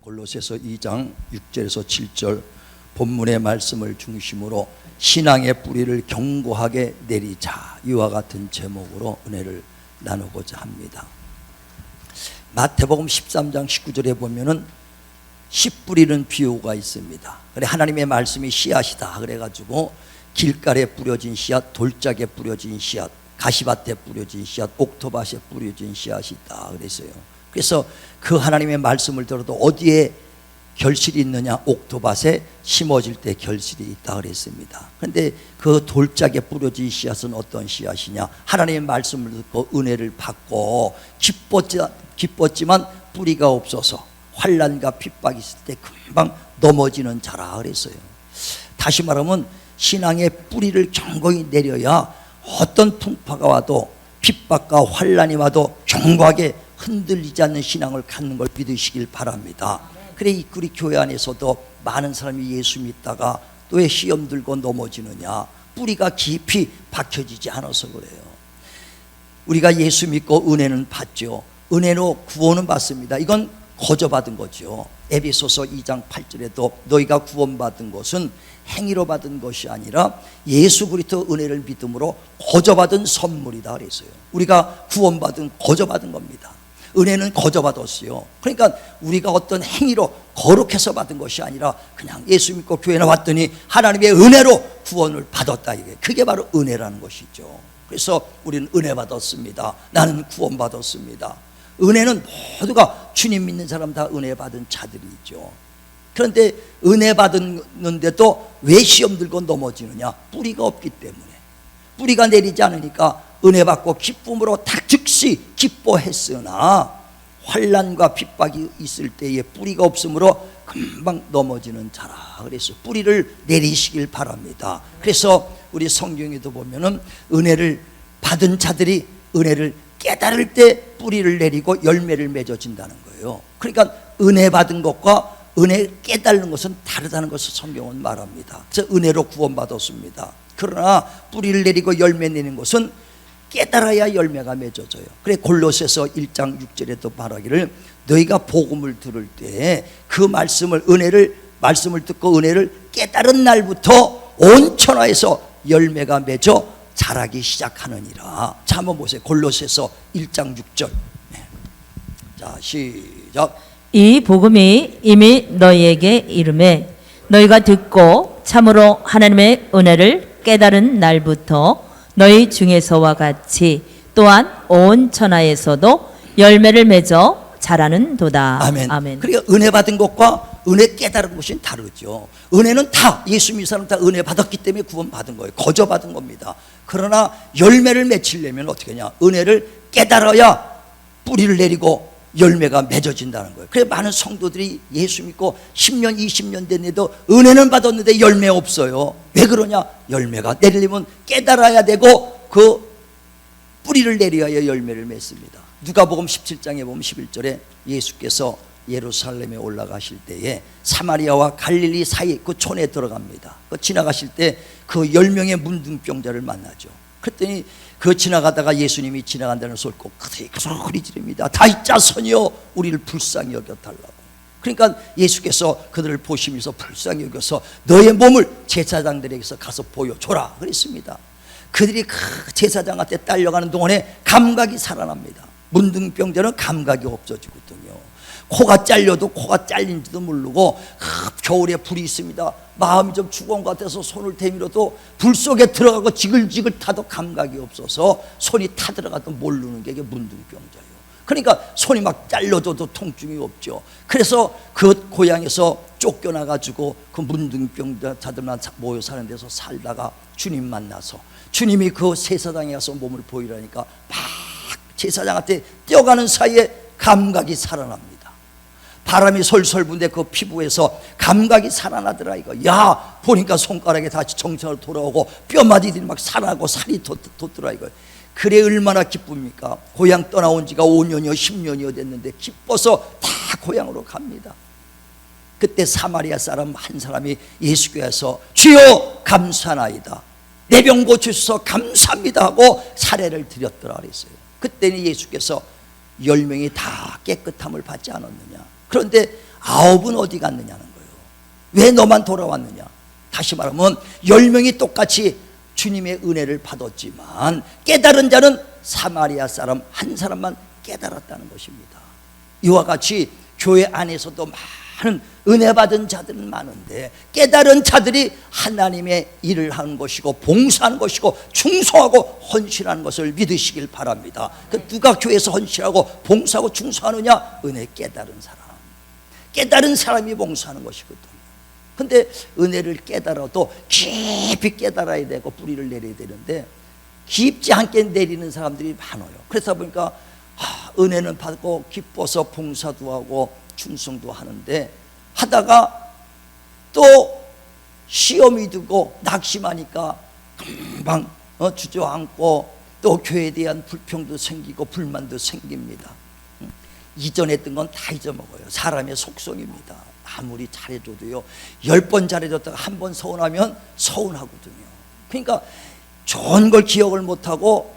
골로새서 2장 6절에서 7절 본문의 말씀을 중심으로 신앙의 뿌리를 견고하게 내리자, 이와 같은 제목으로 은혜를 나누고자 합니다. 마태복음 13장 19절에 보면은 씨 뿌리는 비유가 있습니다. 그래, 하나님의 말씀이 씨앗이다 그래가지고 길가에 뿌려진 씨앗, 돌짝에 뿌려진 씨앗, 가시밭에 뿌려진 씨앗, 옥토밭에 뿌려진 씨앗이 있다 그랬어요. 그래서 그 하나님의 말씀을 들어도 어디에 결실이 있느냐? 옥토밭에 심어질 때 결실이 있다 그랬습니다. 그런데 그 돌짝에 뿌려진 씨앗은 어떤 씨앗이냐? 하나님의 말씀을 듣고 은혜를 받고 기뻤지만 뿌리가 없어서 환난과 핍박이 있을 때 금방 넘어지는 자라 그랬어요. 다시 말하면 신앙의 뿌리를 견고히 내려야 어떤 풍파가 와도, 핍박과 환난이 와도 견고하게 흔들리지 않는 신앙을 갖는 걸 믿으시길 바랍니다. 그래, 우리 교회 안에서도 많은 사람이 예수 믿다가 또 왜 시험 들고 넘어지느냐? 뿌리가 깊이 박혀지지 않아서 그래요. 우리가 예수 믿고 은혜는 받죠. 은혜로 구원은 받습니다. 이건 거저받은 거죠. 에베소서 2장 8절에도 너희가 구원받은 것은 행위로 받은 것이 아니라 예수 그리스도 은혜를 믿음으로 거저받은 선물이다 그랬어요. 우리가 구원받은 거저받은 겁니다. 은혜는 거저받았어요. 그러니까 우리가 어떤 행위로 거룩해서 받은 것이 아니라 그냥 예수 믿고 교회 나왔더니 하나님의 은혜로 구원을 받았다, 이게 그게 바로 은혜라는 것이죠. 그래서 우리는 은혜 받았습니다. 나는 구원 받았습니다. 은혜는 모두가 주님 믿는 사람 다 은혜 받은 자들이죠. 그런데 은혜 받았는데도 왜 시험 들고 넘어지느냐? 뿌리가 없기 때문에. 뿌리가 내리지 않으니까 은혜 받고 기쁨으로 다 즉시 기뻐했으나 환난과 핍박이 있을 때에 뿌리가 없으므로 금방 넘어지는 자라 그래서 뿌리를 내리시길 바랍니다. 그래서 우리 성경에도 보면은 은혜를 받은 자들이 은혜를 깨달을 때 뿌리를 내리고 열매를 맺어진다는 거예요. 그러니까 은혜 받은 것과 은혜 깨달는 것은 다르다는 것을 성경은 말합니다. 그래서 은혜로 구원받았습니다. 그러나 뿌리를 내리고 열매 내는 것은 깨달아야 열매가 맺어져요. 그래, 골로새서 1장 6절에도 말하기를 너희가 복음을 들을 때 그 말씀을 듣고 은혜를 깨달은 날부터 온 천하에서 열매가 맺어 자라기 시작하느니라. 자, 한번 보세요. 골로새서 1장 6절. 네. 자, 시작. 이 복음이 이미 너희에게 이르매 너희가 듣고 참으로 하나님의 은혜를 깨달은 날부터 너희 중에서와 같이 또한 온 천하에서도 열매를 맺어 자라는 도다. 아멘. 아멘. 그러니까 은혜 받은 것과 은혜 깨달은 것이 다르죠. 은혜는 다 예수 믿는 사람 다 은혜 받았기 때문에 구원 받은 거예요. 거저 받은 겁니다. 그러나 열매를 맺히려면 어떻게 하냐? 은혜를 깨달아야 뿌리를 내리고 열매가 맺어진다는 거예요. 그래서 많은 성도들이 예수 믿고 10년 20년 됐는데도 은혜는 받았는데 열매 없어요. 왜 그러냐? 열매가 내리려면 깨달아야 되고 그 뿌리를 내려야 열매를 맺습니다. 누가복음 17장에 보면 11절에 예수께서 예루살렘에 올라가실 때에 사마리아와 갈릴리 사이 그 촌에 들어갑니다. 그 지나가실 때 그 10명의 문둥병자를 만나죠. 그랬더니 그 지나가다가 예수님이 지나간다는 소리를 꼭 소리 지릅니다. 다윗 자손이여 우리를 불쌍히 여겨달라고. 그러니까 예수께서 그들을 보시면서 불쌍히 여겨서 너의 몸을 제사장들에게서 가서 보여줘라 그랬습니다. 그들이 그 제사장한테 딸려가는 동안에 감각이 살아납니다. 문둥병자는 감각이 없어지거든요. 코가 잘려도 코가 잘린지도 모르고 겨울에 불이 있습니다. 마음이 좀 죽은 것 같아서 손을 대밀어도 불 속에 들어가고 지글지글 타도 감각이 없어서 손이 타들어가도 모르는 게 이게 문둥병자예요. 그러니까 손이 막 잘려져도 통증이 없죠. 그래서 그 고향에서 쫓겨나가지고 그 문둥병자들만 모여 사는 데서 살다가 주님 만나서 주님이 그 제사장에 가서 몸을 보이라니까 막 제사장한테 뛰어가는 사이에 감각이 살아납니다. 바람이 솔솔 부는데 그 피부에서 감각이 살아나더라 이거. 야, 보니까 손가락에 다시 정상으로 돌아오고 뼈마디들이 막 살아나고 살이 돋더라 이거. 그래 얼마나 기쁩니까? 고향 떠나온 지가 5년이요 10년이요 됐는데 기뻐서 다 고향으로 갑니다. 그때 사마리아 사람 한 사람이 예수께서 주여 감사나이다, 내 병 고쳐주셔서 감사합니다 하고 사례를 드렸더라 그랬어요. 그때는 예수께서 10명이 다 깨끗함을 받지 않았느냐? 그런데 9은 어디 갔느냐는 거예요. 왜 너만 돌아왔느냐? 다시 말하면 10명이 똑같이 주님의 은혜를 받았지만 깨달은 자는 사마리아 사람 한 사람만 깨달았다는 것입니다. 이와 같이 교회 안에서도 많은 은혜 받은 자들은 많은데 깨달은 자들이 하나님의 일을 하는 것이고 봉사하는 것이고 충성하고 헌신하는 것을 믿으시길 바랍니다. 누가 교회에서 헌신하고 봉사하고 충성하느냐? 은혜 깨달은 사람, 깨달은 사람이 봉사하는 것이거든요. 근데 은혜를 깨달아도 깊이 깨달아야 되고 뿌리를 내려야 되는데 깊지 않게 내리는 사람들이 많아요. 그래서 보니까 은혜는 받고 기뻐서 봉사도 하고 충성도 하는데 하다가 또 시험이 들고 낙심하니까 금방 주저앉고 또 교회에 대한 불평도 생기고 불만도 생깁니다. 이전에 했던 건 다 잊어먹어요. 사람의 속성입니다. 아무리 잘해줘도요 10번 잘해줬다가 한 번 서운하면 서운하거든요. 그러니까 좋은 걸 기억을 못하고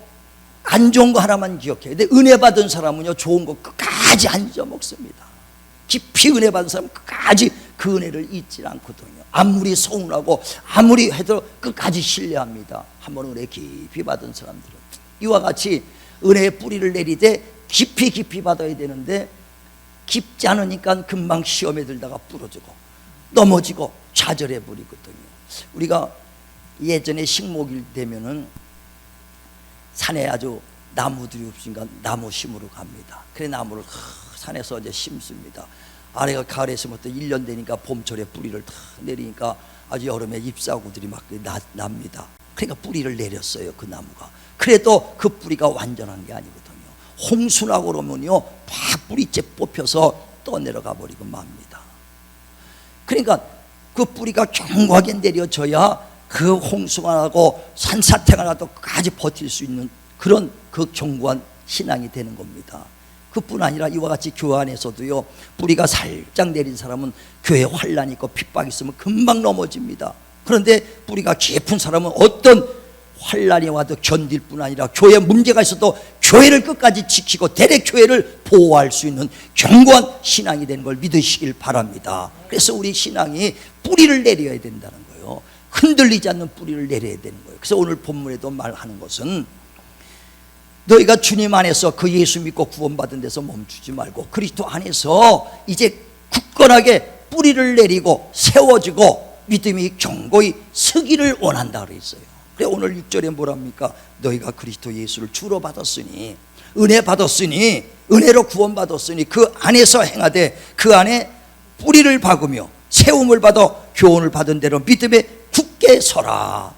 안 좋은 거 하나만 기억해요. 근데 은혜 받은 사람은요 좋은 거 끝까지 안 잊어먹습니다. 깊이 은혜 받은 사람은 끝까지 그 은혜를 잊지 않거든요. 아무리 서운하고 아무리 해도 끝까지 신뢰합니다. 한번 은혜 깊이 받은 사람들은 이와 같이 은혜의 뿌리를 내리되 깊이 받아야 되는데 깊지 않으니까 금방 시험에 들다가 부러지고 넘어지고 좌절해 버리거든요. 우리가 예전에 식목일 되면은 산에 아주 나무들이 없으니까 나무 심으러 갑니다. 그래 나무를 산에서 이제 심습니다. 아래가 가을에 심었더 1년 되니까 봄철에 뿌리를 탁 내리니까 아주 여름에 잎사구들이 막 납니다. 그러니까 뿌리를 내렸어요 그 나무가. 그래도 그 뿌리가 완전한 게 아니거든요. 홍수나고 그러면요 팍 뿌리째 뽑혀서 떠내려가 버리고 맙니다. 그러니까 그 뿌리가 견고하게 내려져야 그 홍수가 나고 산사태가 나도 끝까지 버틸 수 있는 그런 그 견고한 신앙이 되는 겁니다. 그뿐 아니라 이와 같이 교회 안에서도요 뿌리가 살짝 내린 사람은 교회에 환난이 있고 핍박이 있으면 금방 넘어집니다. 그런데 뿌리가 깊은 사람은 어떤 환난이 와도 견딜 뿐 아니라 교회에 문제가 있어도 교회를 끝까지 지키고 대래 교회를 보호할 수 있는 견고한 신앙이 되는 걸 믿으시길 바랍니다. 그래서 우리 신앙이 뿌리를 내려야 된다는 거예요. 흔들리지 않는 뿌리를 내려야 되는 거예요. 그래서 오늘 본문에도 말하는 것은 너희가 주님 안에서 그 예수 믿고 구원받은 데서 멈추지 말고 그리스도 안에서 이제 굳건하게 뿌리를 내리고 세워지고 믿음이 견고히 서기를 원한다 그랬어요. 그래 오늘 6절에 뭐랍니까? 너희가 그리스도 예수를 주로 받았으니 은혜 받았으니 은혜로 구원받았으니 그 안에서 행하되 그 안에 뿌리를 박으며 세움을 받아 교훈을 받은 대로 믿음에 굳게 서라.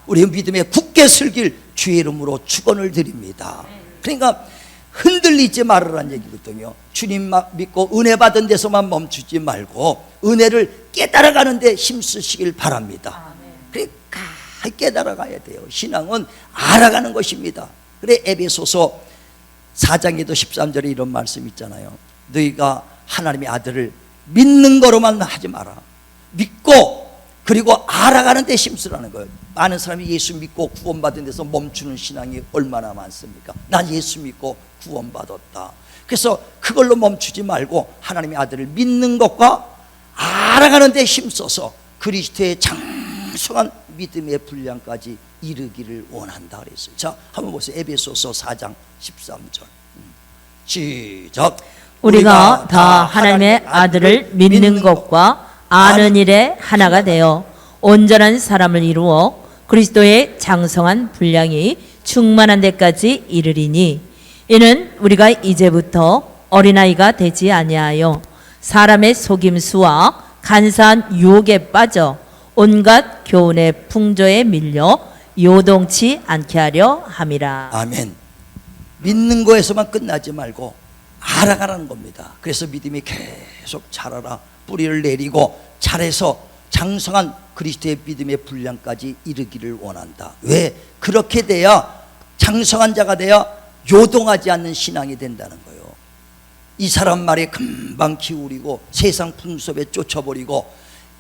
우리 믿음에 굳게 설길 주의 이름으로 축원을 드립니다. 그러니까 흔들리지 말으라는 얘기거든요. 주님 믿고 은혜 받은 데서만 멈추지 말고 은혜를 깨달아가는 데 힘쓰시길 바랍니다. 그래 깨달아가야 돼요. 신앙은 알아가는 것입니다. 그래 에베소서 4장에도 13절에 이런 말씀 있잖아요. 너희가 하나님의 아들을 믿는 거로만 하지 마라. 믿고 그리고 알아가는 데 힘쓰라는 거예요. 많은 사람이 예수 믿고 구원받은 데서 멈추는 신앙이 얼마나 많습니까? 난 예수 믿고 구원받았다. 그래서 그걸로 멈추지 말고 하나님의 아들을 믿는 것과 알아가는 데 힘써서 그리스도의 장성한 믿음의 분량까지 이르기를 원한다 그랬어요. 자, 한번 보세요. 에베소서 4장 13절 시작. 우리가 다 하나님의 아들을 믿는 것과 아는 일에 하나가 되어 온전한 사람을 이루어 그리스도의 장성한 분량이 충만한 데까지 이르리니 이는 우리가 이제부터 어린아이가 되지 아니하여 사람의 속임수와 간사한 유혹에 빠져 온갖 교훈의 풍조에 밀려 요동치 않게 하려 함이라. 아멘. 믿는 거에서만 끝나지 말고 알아가라는 겁니다. 그래서 믿음이 계속 자라라. 뿌리를 내리고 잘해서 장성한 그리스도의 믿음의 분량까지 이르기를 원한다. 왜? 그렇게 돼야 장성한 자가 돼야 요동하지 않는 신앙이 된다는 거예요. 이 사람 말에 금방 기울이고 세상 풍습에 쫓아버리고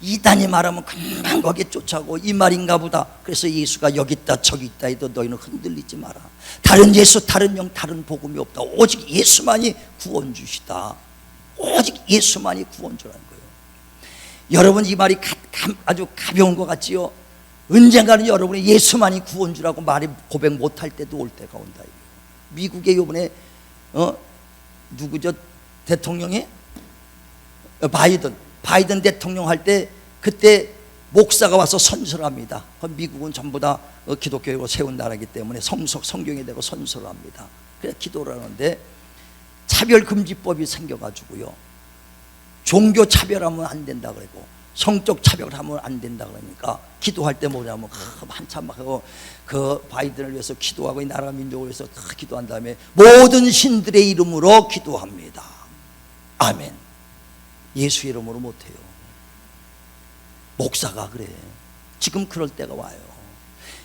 이단이 말하면 금방 거기에 쫓아고 이 말인가 보다. 그래서 예수가 여기 있다 저기 있다 해도 너희는 흔들리지 마라. 다른 예수 다른 영 다른 복음이 없다. 오직 예수만이 구원주시다. 오직 예수만이 구원주란다. 여러분 이 말이 아주 가벼운 것 같지요? 언젠가는 여러분이 예수만이 구원주라고 말이 고백 못할 때도 올 때가 온다. 미국의 요번에 누구죠? 대통령이 바이든 대통령 할 때 그때 목사가 와서 선서를 합니다. 미국은 전부 다 기독교로 세운 나라이기 때문에 성경에 대고 선서를 합니다. 그래서 기도를 하는데 차별금지법이 생겨가지고요, 종교 차별하면 안 된다 그러고 성적 차별하면 안 된다 그러니까 기도할 때 뭐냐면 한참 막 하고 그 바이든을 위해서 기도하고 이 나라 민족을 위해서 기도한 다음에 모든 신들의 이름으로 기도합니다. 아멘. 예수 이름으로 못해요. 목사가 그래. 지금 그럴 때가 와요.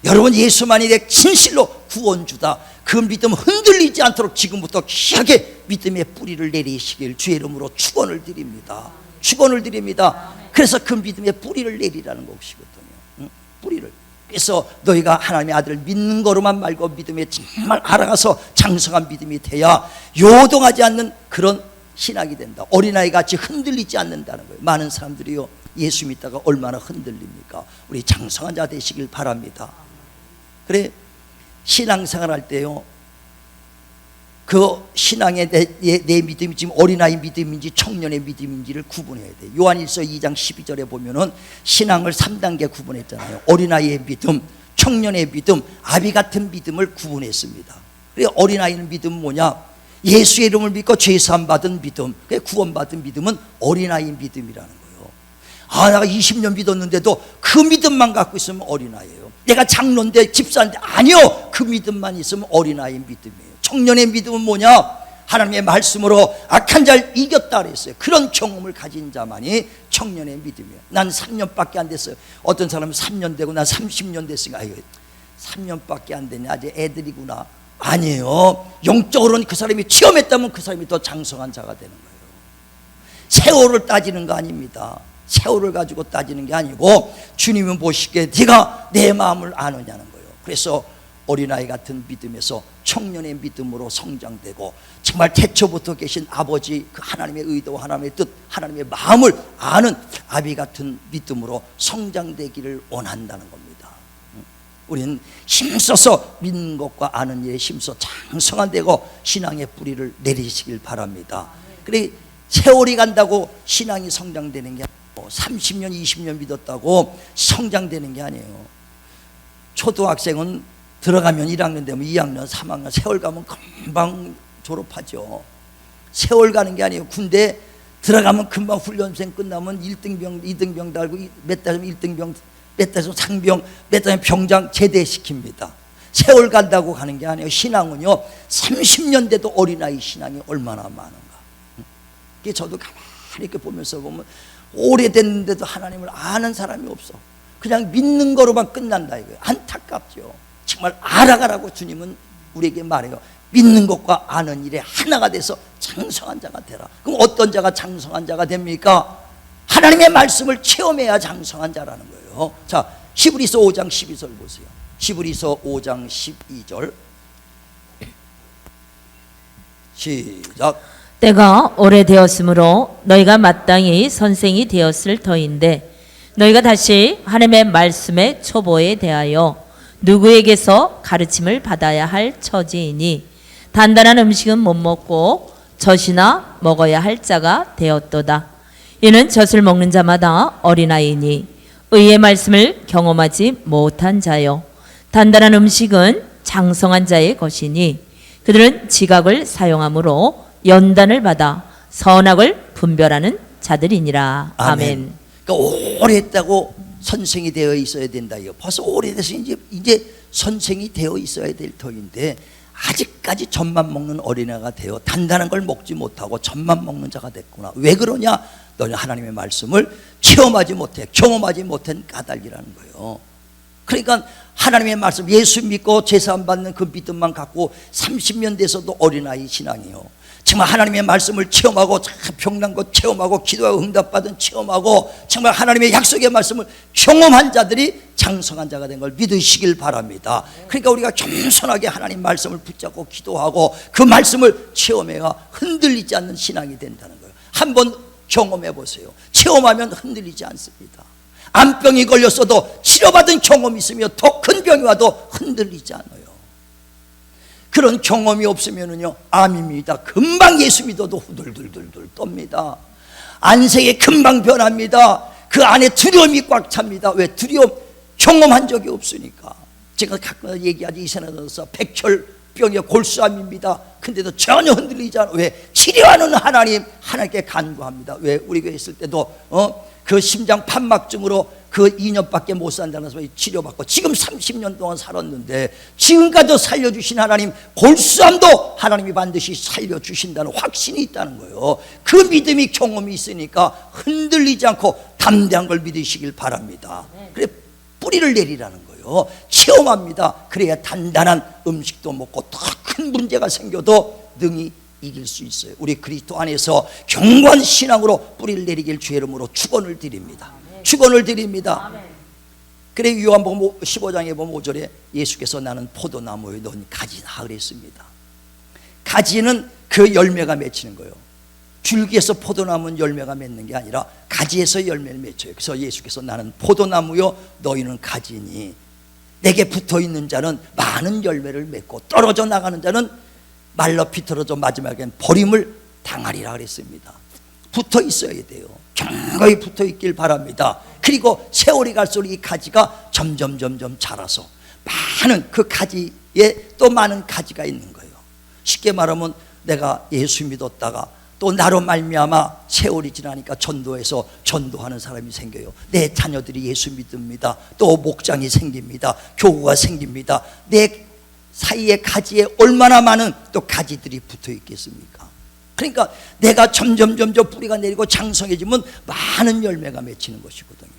여러분 예수만이 내 진실로 구원주다, 그 믿음 흔들리지 않도록 지금부터 귀하게 믿음의 뿌리를 내리시길 주의 이름으로 축원을 드립니다. 축원을 드립니다. 그래서 그 믿음의 뿌리를 내리라는 것이거든요. 뿌리를. 그래서 너희가 하나님의 아들을 믿는 거로만 말고 믿음에 정말 알아가서 장성한 믿음이 돼야 요동하지 않는 그런 신학이 된다. 어린아이 같이 흔들리지 않는다는 거예요. 많은 사람들이요, 예수 믿다가 얼마나 흔들립니까? 우리 장성한 자 되시길 바랍니다. 그래, 신앙생활 할 때요, 그 신앙의 내 믿음이 지금 어린아이 믿음인지 청년의 믿음인지를 구분해야 돼. 요한일서 2장 12절에 보면은 신앙을 3단계 구분했잖아요. 어린아이의 믿음, 청년의 믿음, 아비 같은 믿음을 구분했습니다. 그래, 어린아이는 믿음은 뭐냐? 예수의 이름을 믿고 죄사함 받은 믿음. 그래, 구원받은 믿음은 어린아이 믿음이라는 거예요. 내가 20년 믿었는데도 그 믿음만 갖고 있으면 어린아이예요. 내가 장로인데 집사인데, 아니요, 그 믿음만 있으면 어린아이 믿음이에요. 청년의 믿음은 뭐냐? 하나님의 말씀으로 악한 자를 이겼다 그랬어요. 그런 경험을 가진 자만이 청년의 믿음이에요. 난 3년밖에 안 됐어요. 어떤 사람은 3년 되고 난 30년 됐으니까, 아이고 3년밖에 안 되냐, 아직 애들이구나. 아니에요. 영적으로는 그 사람이 체험했다면 그 사람이 더 장성한 자가 되는 거예요. 세월을 따지는 거 아닙니다. 세월을 가지고 따지는 게 아니고 주님은 보시기에 네가 내 마음을 아느냐는 거예요. 그래서 어린아이 같은 믿음에서 청년의 믿음으로 성장되고 정말 태초부터 계신 아버지 그 하나님의 의도, 하나님의 뜻, 하나님의 마음을 아는 아비 같은 믿음으로 성장되기를 원한다는 겁니다. 우리는 힘써서 믿는 것과 아는 일에 힘써 장성한 되고 신앙의 뿌리를 내리시길 바랍니다. 그래, 세월이 간다고 신앙이 성장되는 게 아니고 30년 20년 믿었다고 성장되는 게 아니에요. 초등학생은 들어가면 1학년 되면 2학년 3학년 세월 가면 금방 졸업하죠. 세월 가는 게 아니에요. 군대 들어가면 금방 훈련생 끝나면 1등병 2등병 달고 몇 달이면 1등병, 몇 달이면 상병, 몇 달이면 병장 제대시킵니다. 세월 간다고 가는 게 아니에요. 신앙은요 30년 돼도 어린아이 신앙이 얼마나 많은가. 그게 저도 가만히 이렇게 보면서 보면 오래됐는데도 하나님을 아는 사람이 없어. 그냥 믿는 거로만 끝난다 이거예요. 안타깝죠. 정말 알아가라고 주님은 우리에게 말해요. 믿는 것과 아는 일에 하나가 돼서 장성한 자가 되라. 그럼 어떤 자가 장성한 자가 됩니까? 하나님의 말씀을 체험해야 장성한 자라는 거예요. 자, 히브리서 5장 12절 보세요. 히브리서 5장 12절 시작. 때가 오래되었으므로 너희가 마땅히 선생이 되었을 터인데 너희가 다시 하나님의 말씀의 초보에 대하여 누구에게서 가르침을 받아야 할 처지이니 단단한 음식은 못 먹고 젖이나 먹어야 할 자가 되었도다. 이는 젖을 먹는 자마다 어린아이니 의의 말씀을 경험하지 못한 자요 단단한 음식은 장성한 자의 것이니 그들은 지각을 사용함으로 연단을 받아 선악을 분별하는 자들이니라. 아멘. 그러니까 오래 했다고 선생이 되어 있어야 된다. 이거 벌써 오래돼서 이제 선생이 되어 있어야 될 터인데 아직까지 젖만 먹는 어린애가 되어 단단한 걸 먹지 못하고 젖만 먹는 자가 됐구나. 왜 그러냐? 너는 하나님의 말씀을 체험하지 못해, 경험하지 못한 까닭이라는 거예요. 그러니까 하나님의 말씀, 예수 믿고 제사함 받는 그 믿음만 갖고 30년 돼서도 어린아이 신앙이요. 정말 하나님의 말씀을 체험하고 병난 것 체험하고 기도하고 응답받은 체험하고 정말 하나님의 약속의 말씀을 경험한 자들이 장성한 자가 된 걸 믿으시길 바랍니다. 그러니까 우리가 겸손하게 하나님 말씀을 붙잡고 기도하고 그 말씀을 체험해야 흔들리지 않는 신앙이 된다는 거예요. 한번 경험해 보세요. 체험하면 흔들리지 않습니다. 암병이 걸렸어도 치료받은 경험이 있으며 더 큰 병이 와도 흔들리지 않아요. 그런 경험이 없으면은요, 암입니다. 금방 예수 믿어도 후들들들들 떱니다. 안색이 금방 변합니다. 그 안에 두려움이 꽉 찹니다. 왜? 두려움 경험한 적이 없으니까. 제가 가끔 얘기하지, 이세나에서 백혈병의 골수암입니다. 근데도 전혀 흔들리지 않아. 왜? 치료하는 하나님, 하나님께 간구합니다. 왜? 우리 교회 있을 때도 그 심장 판막증으로 그 2년밖에 못 산다는 소리 치료받고 지금 30년 동안 살았는데 지금까지도 살려주신 하나님, 골수암도 하나님이 반드시 살려주신다는 확신이 있다는 거예요. 그 믿음이 경험이 있으니까 흔들리지 않고 담대한 걸 믿으시길 바랍니다. 그래 뿌리를 내리라는 거예요. 체험합니다. 그래야 단단한 음식도 먹고 더 큰 문제가 생겨도 능히 이길 수 있어요. 우리 그리스도 안에서 견고한 신앙으로 뿌리를 내리길 주의 이름으로 축원을 드립니다. 축원을 드립니다. 그래 요한복음 15장에 보면 5절에 예수께서 나는 포도나무에 넣은 가지다 그랬습니다. 가지는 그 열매가 맺히는 거예요. 줄기에서 포도나무는 열매가 맺는 게 아니라 가지에서 열매를 맺혀요. 그래서 예수께서 나는 포도나무요 너희는 가지니 내게 붙어있는 자는 많은 열매를 맺고 떨어져 나가는 자는 말라 비틀어져 마지막엔 버림을 당하리라 그랬습니다. 붙어 있어야 돼요. 견고히 붙어 있길 바랍니다. 그리고 세월이 갈수록 이 가지가 점점 자라서 많은 그 가지에 또 많은 가지가 있는 거예요. 쉽게 말하면 내가 예수 믿었다가 또 나로 말미암아 세월이 지나니까 전도해서 전도하는 사람이 생겨요. 내 자녀들이 예수 믿습니다. 또 목장이 생깁니다. 교구가 생깁니다. 내 사이에 가지에 얼마나 많은 또 가지들이 붙어 있겠습니까? 그러니까 내가 점점 뿌리가 내리고 장성해지면 많은 열매가 맺히는 것이거든요.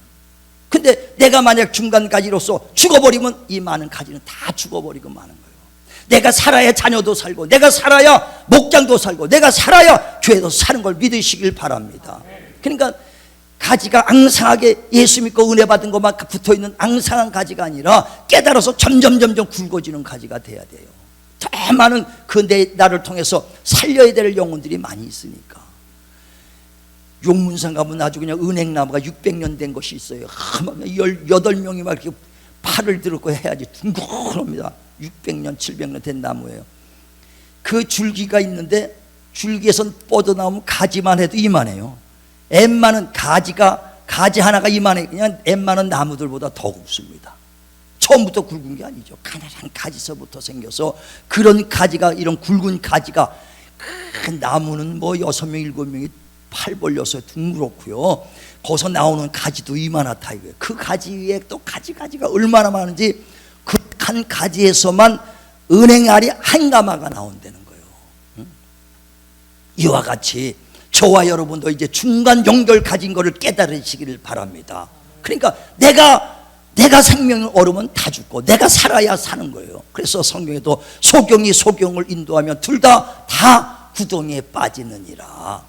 근데 내가 만약 중간 가지로서 죽어버리면 이 많은 가지는 다 죽어버리고 마는 거예요. 내가 살아야 자녀도 살고 내가 살아야 목장도 살고 내가 살아야 교회도 사는 걸 믿으시길 바랍니다. 그러니까 가지가 앙상하게 예수 믿고 은혜 받은 것만 붙어있는 앙상한 가지가 아니라 깨달아서 점점 굵어지는 가지가 돼야 돼요. 더 많은 그 나를 통해서 살려야 될 영혼들이 많이 있으니까. 용문산 가면 아주 그냥 은행나무가 600년 된 것이 있어요. 18명이 막 이렇게 팔을 들고 해야지 둥글합니다. 600년 700년 된 나무예요. 그 줄기가 있는데 줄기에서 뻗어나오면 가지만 해도 이만해요. 엠마는 가지 하나가 이만해. 그냥 엠마는 나무들보다 더 굵습니다. 처음부터 굵은 게 아니죠. 가난한 가지서부터 생겨서 그런 가지가, 이런 굵은 가지가, 그 나무는 뭐 6명 7명이 팔 벌려서 둥그렇고요. 거기서 나오는 가지도 이만하다 이거예요. 그 가지 위에 또 가지가 얼마나 많은지 그 한 가지에서만 은행알이 한 가마가 나온다는 거예요. 이와 같이 저와 여러분도 이제 중간 연결 가진 것을 깨달으시기를 바랍니다. 그러니까 내가 생명을 얻으면 다 죽고 내가 살아야 사는 거예요. 그래서 성경에도 소경이 소경을 인도하면 둘 다 구덩이에 빠지느니라.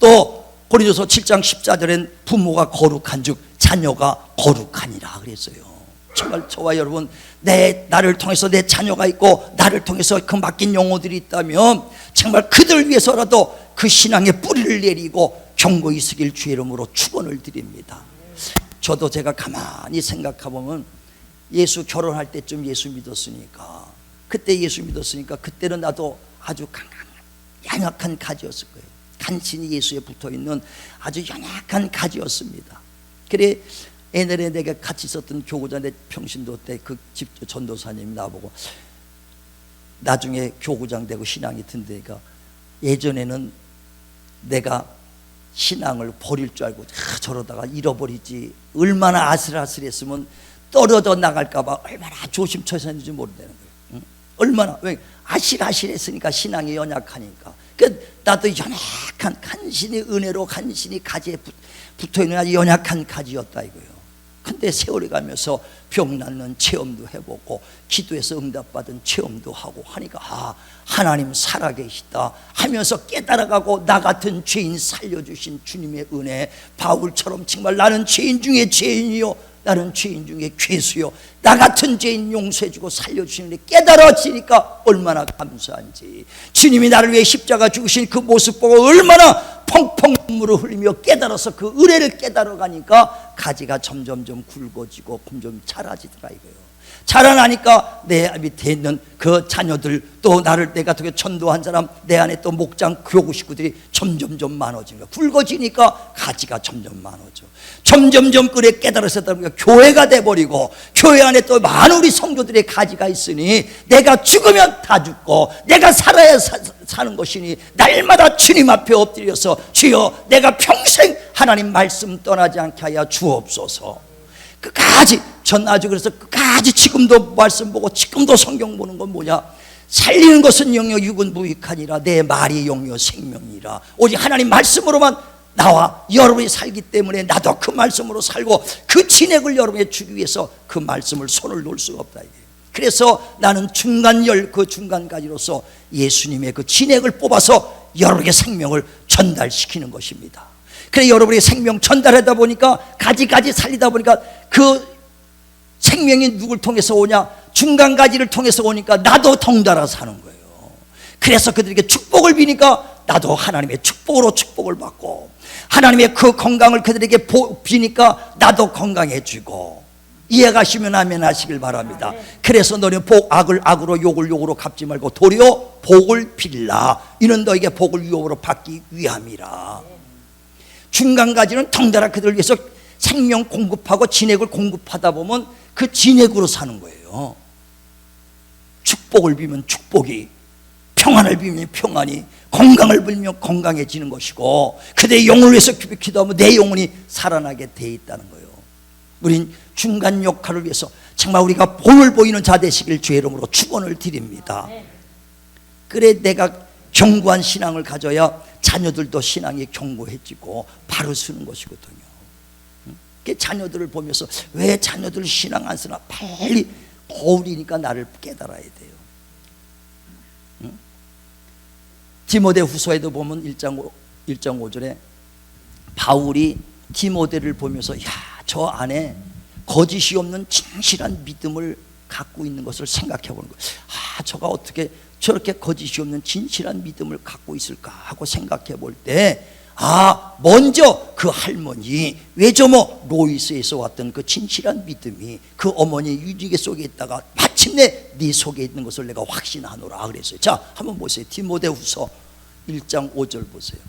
또 고린도서 7장 14절엔 부모가 거룩한 즉 자녀가 거룩하니라 그랬어요. 정말 저와 여러분 나를 통해서 내 자녀가 있고 나를 통해서 그 맡긴 영혼들이 있다면 정말 그들 위해서라도 그 신앙의 뿌리를 내리고 경고히 쓰길 주의 이름으로 축원을 드립니다. 저도 제가 가만히 생각해보면 예수 결혼할 때쯤 예수 믿었으니까 그때는 나도 아주 연약한 가지였을 거예요. 간신히 예수에 붙어있는 아주 연약한 가지였습니다. 그래 옛날에 내가 같이 있었던 교구자 내 평신도 때 그 집 전도사님이 나보고 나중에 교구장 되고 신앙이 든다니까 예전에는 내가 신앙을 버릴 줄 알고 저러다가 잃어버리지 얼마나 아슬아슬했으면 떨어져 나갈까봐 얼마나 조심처사했는지 모른다는 거예요. 응? 얼마나 왜 아실아실했으니까 신앙이 연약하니까. 그러니까 나도 연약한 간신히 은혜로 간신히 가지에 붙어있는 아주 연약한 가지였다 이거예요. 근데 세월이 가면서 병 낫는 체험도 해보고 기도해서 응답받은 체험도 하고 하니까 하나님 살아계시다 하면서 깨달아가고 나 같은 죄인 살려주신 주님의 은혜, 바울처럼 정말 나는 죄인 중에 죄인이요 나는 죄인 중에 괴수요 나 같은 죄인 용서해주고 살려주시는 데 깨달아지니까 얼마나 감사한지, 주님이 나를 위해 십자가 죽으신 그 모습 보고 얼마나 펑펑 눈물을 흘리며 깨달아서 그 은혜를 깨달아 가니까 가지가 점점점 굵어지고 점점 자라지더라 이거예요. 자라나니까 내 밑에 있는 그 자녀들, 또 나를 내가 되게 전도한 사람, 내 안에 또 목장 교구 식구들이 점점점 많아지는 거야. 굵어지니까 가지가 점점 많아져. 점점점 그래 깨달아서 보니까 교회가 돼버리고, 교회 안에 또 많은 우리 성도들의 가지가 있으니 내가 죽으면 다 죽고 내가 살아야 사는 것이니 날마다 주님 앞에 엎드려서 주여 내가 평생 하나님 말씀 떠나지 않게 하여 주옵소서. 끝까지 전 아주 그래서 끝까지 지금도 말씀 보고 지금도 성경 보는 건 뭐냐, 살리는 것은 영여 육은 무익하니라 내 말이 영여 생명이라. 오직 하나님 말씀으로만 나와 여러분이 살기 때문에 나도 그 말씀으로 살고 그 진액을 여러분에 주기 위해서 그 말씀을 손을 놓을 수가 없다 이게. 그래서 나는 중간열 그 중간까지로서 예수님의 그 진액을 뽑아서 여러분에게 생명을 전달시키는 것입니다. 그래 여러분이 생명 전달하다 보니까 가지가지 살리다 보니까 그 생명이 누굴 통해서 오냐, 중간가지를 통해서 오니까 나도 덩달아 사는 거예요. 그래서 그들에게 축복을 비니까 나도 하나님의 축복으로 축복을 받고, 하나님의 그 건강을 그들에게 비니까 나도 건강해지고. 이해가시면 아멘 하시길 바랍니다. 그래서 너는 악을 악으로 욕을 욕으로 갚지 말고 도리어 복을 빌라. 이는 너에게 복을 유업으로 받기 위함이라. 중간까지는 덩달아 그들을 위해서 생명 공급하고 진액을 공급하다 보면 그 진액으로 사는 거예요. 축복을 빌면 축복이, 평안을 빌면 평안이, 건강을 빌면 건강해지는 것이고, 그대의 영혼을 위해서 기도하면 내 영혼이 살아나게 돼 있다는 거예요. 우린 중간 역할을 위해서 정말 우리가 본을 보이는 자 되시길 주의 이름으로 축원을 드립니다. 그래 내가 견고한 신앙을 가져야 자녀들도 신앙이 견고해지고 바로 서는 것이거든요. 자녀들을 보면서 왜 자녀들 신앙 안 쓰나, 빨리 거울이니까 나를 깨달아야 돼요. 디모데후서에도 보면 1장 5절에 바울이 디모데를 보면서 저 안에 거짓이 없는 진실한 믿음을 갖고 있는 것을 생각해 보는 거예요. 저가 어떻게 저렇게 거짓이 없는 진실한 믿음을 갖고 있을까 하고 생각해 볼 때, 먼저 그 할머니 외조모 로이스에서 왔던 그 진실한 믿음이 그 어머니 유지개 속에 있다가 마침내 네 속에 있는 것을 내가 확신하노라 그랬어요. 자, 한번 보세요. 디모데후서 1장 5절 보세요.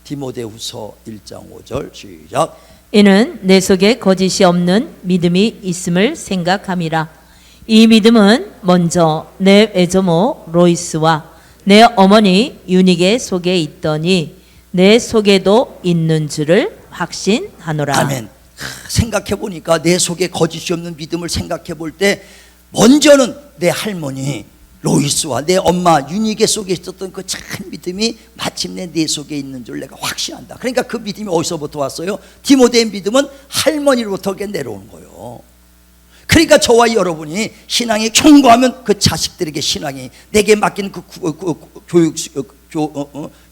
디모데후서 1장 5절 시작. 이는 내 속에 거짓이 없는 믿음이 있음을 생각함이라. 이 믿음은 먼저 내 외조모 로이스와 내 어머니 유니게 속에 있더니 내 속에도 있는 줄을 확신하노라. 아멘. 생각해 보니까 내 속에 거짓이 없는 믿음을 생각해 볼 때 먼저는 내 할머니 로이스와 내 엄마 유니게 속에 있었던 그 참 믿음이 마침내 내 속에 있는 줄 내가 확신한다. 그러니까 그 믿음이 어디서부터 왔어요? 디모데의 믿음은 할머니로부터 내려오는 거예요. 그러니까 저와 여러분이 신앙이 견고하면 그 자식들에게 신앙이, 내게 맡긴 그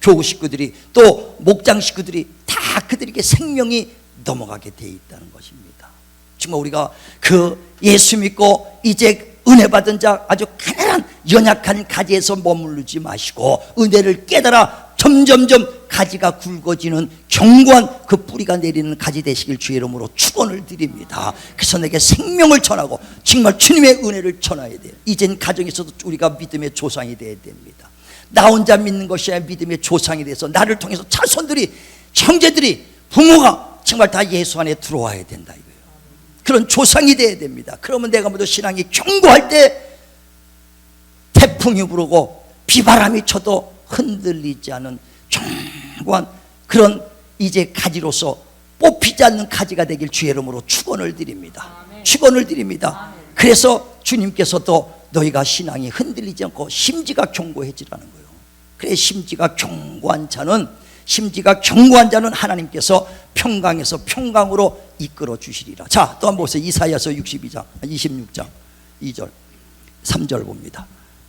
교구 식구들이 또 목장 식구들이 다 그들에게 생명이 넘어가게 돼 있다는 것입니다. 정말 우리가 그 예수 믿고 이제 은혜 받은 자 아주 가난한 연약한 가지에서 머무르지 마시고 은혜를 깨달아 점점점 가지가 굵어지는 견고한 그 뿌리가 내리는 가지 되시길 주의 이름으로 축원을 드립니다. 그래서 내게 생명을 전하고 정말 주님의 은혜를 전해야 돼요. 이젠 가정에서도 우리가 믿음의 조상이 되어야 됩니다. 나 혼자 믿는 것이 아니라 믿음의 조상이 돼서 나를 통해서 자손들이, 형제들이, 부모가 정말 다 예수 안에 들어와야 된다 이거예요. 그런 조상이 되어야 됩니다. 그러면 내가 모두 신앙이 견고할 때 태풍이 불고 비바람이 쳐도 흔들리지 않은 견고한 그런 이제 가지로서 뽑히지 않는 가지가 되길 주의 이름으로 축원을 드립니다. 축원을 드립니다. 그래서 주님께서도 너희가 신앙이 흔들리지 않고 심지가 견고해지라는 거예요. 그래 심지가 견고한 자는 하나님께서 평강에서 평강으로 이끌어 주시리라. 자, 또 한번 보세요. 이사야서 26장 2절 3절 봅니다.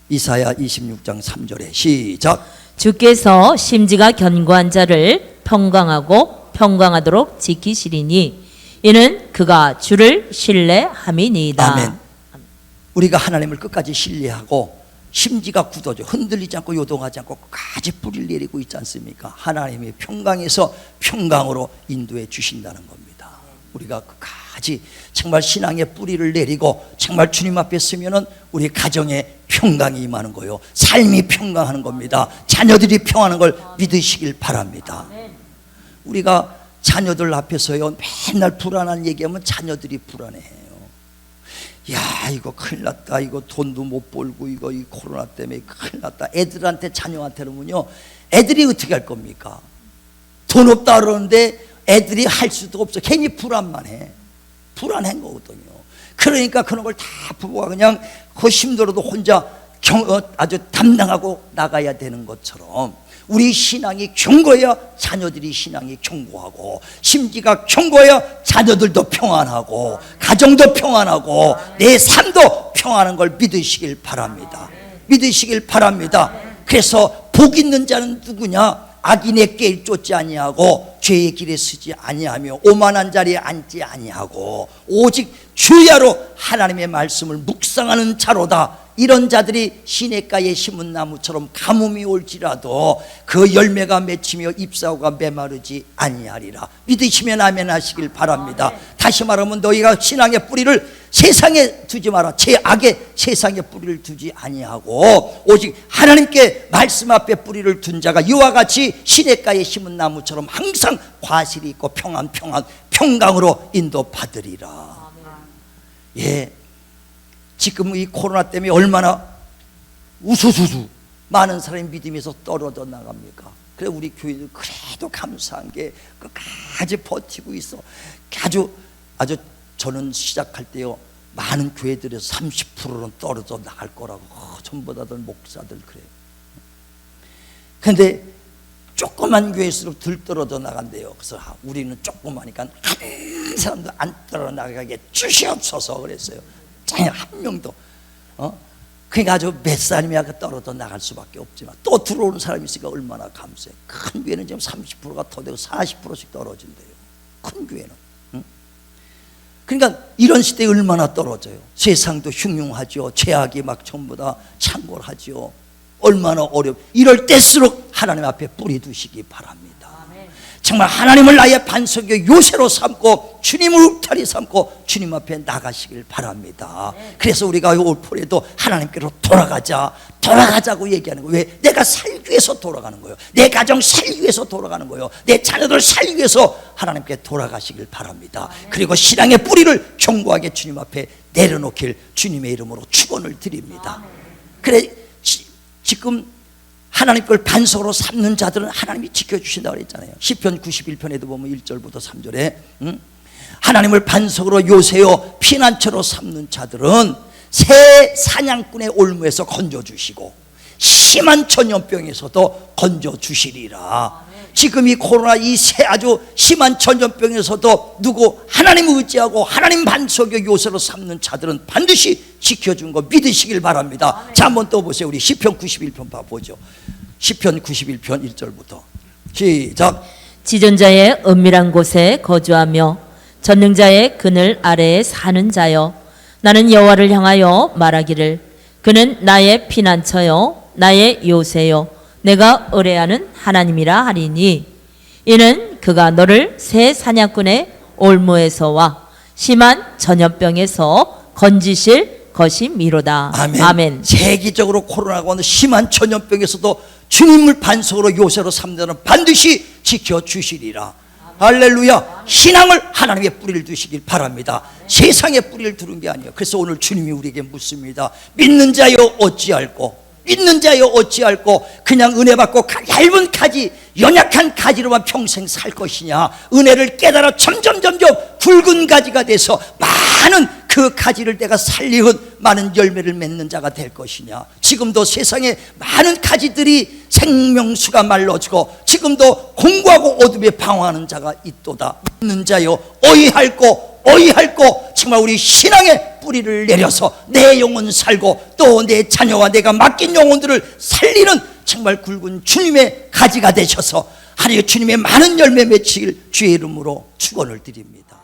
이사야 26장 3절에 시작. 주께서 심지가 견고한 자를 평강하고 평강하도록 지키시리니 이는 그가 주를 신뢰함이니이다. 아멘. 우리가 하나님을 끝까지 신뢰하고 심지가 굳어져 흔들리지 않고 요동하지 않고 끝까지 뿌리를 내리고 있지 않습니까? 하나님이 평강에서 평강으로 인도해 주신다는 겁니다. 우리가 끝까지 정말 신앙의 뿌리를 내리고 정말 주님 앞에 서면은 우리 가정에 평강이 임하는 거요, 삶이 평강하는 겁니다. 자녀들이 평안한 걸 믿으시길 바랍니다. 우리가 자녀들 앞에서요 맨날 불안한 얘기하면 자녀들이 불안해해요. 야, 이거 큰일 났다, 이거 돈도 못 벌고 이거 이 코로나 때문에 큰일 났다. 애들한테, 자녀한테는요 애들이 어떻게 할 겁니까? 돈 없다 그러는데 애들이 할 수도 없어. 괜히 불안만 해. 불안한 거거든요. 그러니까 그런 걸 다 부부가 그냥 그 힘들어도 혼자 아주 담당하고 나가야 되는 것처럼 우리 신앙이 견고해야 자녀들이 신앙이 견고하고, 심지가 견고해야 자녀들도 평안하고 가정도 평안하고 내 삶도 평안한 걸 믿으시길 바랍니다. 믿으시길 바랍니다. 그래서 복 있는 자는 누구냐? 악인의 꾀를 쫓지 아니하고 죄의 길에 서지 아니하며 오만한 자리에 앉지 아니하고 오직 주야로 하나님의 말씀을 묵상하는 자로다. 이런 자들이 시냇가에 심은 나무처럼 가뭄이 올지라도 그 열매가 맺히며 잎사귀가 메마르지 아니하리라. 믿으시면 아멘 하시길 바랍니다. 다시 말하면 너희가 신앙의 뿌리를 세상에 두지 마라. 죄악의 세상에 뿌리를 두지 아니하고 오직 하나님께 말씀 앞에 뿌리를 둔 자가 이와 같이 시냇가에 심은 나무처럼 항상 과실이 있고 평강으로 인도받으리라. 예, 지금 이 코로나 때문에 얼마나 우수수수 많은 사람이 믿음에서 떨어져 나갑니까? 그래 우리 교회들 그래도 감사한 게 끝까지 버티고 있어. 아주 저는 시작할 때요 많은 교회들에서 30%는 떨어져 나갈 거라고 전부 다들 목사들 그래요. 근데 조그만 교회일수록 덜 떨어져 나간대요. 그래서 우리는 조그마니까 한 사람도 안 떨어져 나가게 주시옵소서 그랬어요. 한 명도 그러니까 아주 몇 사람이야 떨어져 나갈 수밖에 없지만 또 들어오는 사람이 있으니까 얼마나 감사해. 큰 교회는 지금 30%가 더 되고 40%씩 떨어진대요. 큰 교회는. 그러니까 이런 시대에 얼마나 떨어져요. 세상도 흉흉하죠. 죄악이 막 전부 다 창궐하죠. 얼마나 이럴 때일수록 하나님 앞에 뿌리 두시기 바랍니다. 정말 하나님을 나의 반석의 요새로 삼고 주님을 울타리 삼고 주님 앞에 나가시길 바랍니다. 그래서 우리가 올포에도 하나님께로 돌아가자고 얘기하는 거예요. 왜? 내가 살기 위해서 돌아가는 거예요. 내 가정 살기 위해서 돌아가는 거예요. 내 자녀들 살기 위해서 하나님께 돌아가시길 바랍니다. 그리고 신앙의 뿌리를 견고하게 주님 앞에 내려놓길 주님의 이름으로 축원을 드립니다. 그래 지금 하나님 걸 반석으로 삼는 자들은 하나님이 지켜주신다고 그랬잖아요. 시편 91편에도 보면 1절부터 3절에 하나님을 반석으로 요새요 피난처로 삼는 자들은 새 사냥꾼의 올무에서 건져주시고 심한 전염병에서도 건져주시리라. 지금 이 코로나 이 새 아주 심한 전염병에서도 누구 하나님을 의지하고 하나님 반석의 요새로 삼는 자들은 반드시 지켜준 거 믿으시길 바랍니다. 자, 한번 또 보세요. 우리 시편 91편 봐보죠. 시편 91편 1절부터 시작. 지존자의 은밀한 곳에 거주하며 전능자의 그늘 아래에 사는 자여, 나는 여호와를 향하여 말하기를 그는 나의 피난처요 나의 요새요 내가 의뢰하는 하나님이라 하리니, 이는 그가 너를 새 사냥꾼의 올무에서와 심한 전염병에서 건지실 것이미로다. 아멘. 아멘. 세계적으로 코로나가 오는 심한 전염병에서도 주님을 반석으로 요새로 삼는 반드시 지켜주시리라. 할렐루야. 신앙을 하나님의 뿌리를 두시길 바랍니다. 세상에 뿌리를 두는 게 아니에요. 그래서 오늘 주님이 우리에게 묻습니다. 믿는 자여 어찌할꼬, 믿는 자여 어찌할꼬, 그냥 은혜 받고 얇은 가지 연약한 가지로만 평생 살 것이냐, 은혜를 깨달아 점점 굵은 가지가 돼서 많은 그 가지를 내가 살리은 많은 열매를 맺는 자가 될 것이냐. 지금도 세상에 많은 가지들이 생명수가 말라지고 지금도 공고하고 어둠에 방황하는 자가 있도다. 믿는 자여 어이할꼬, 정말 우리 신앙의 뿌리를 내려서 내 영혼 살고 또 내 자녀와 내가 맡긴 영혼들을 살리는 정말 굵은 주님의 가지가 되셔서 하나님 주님의 많은 열매 맺히길 주의 이름으로 축원을 드립니다.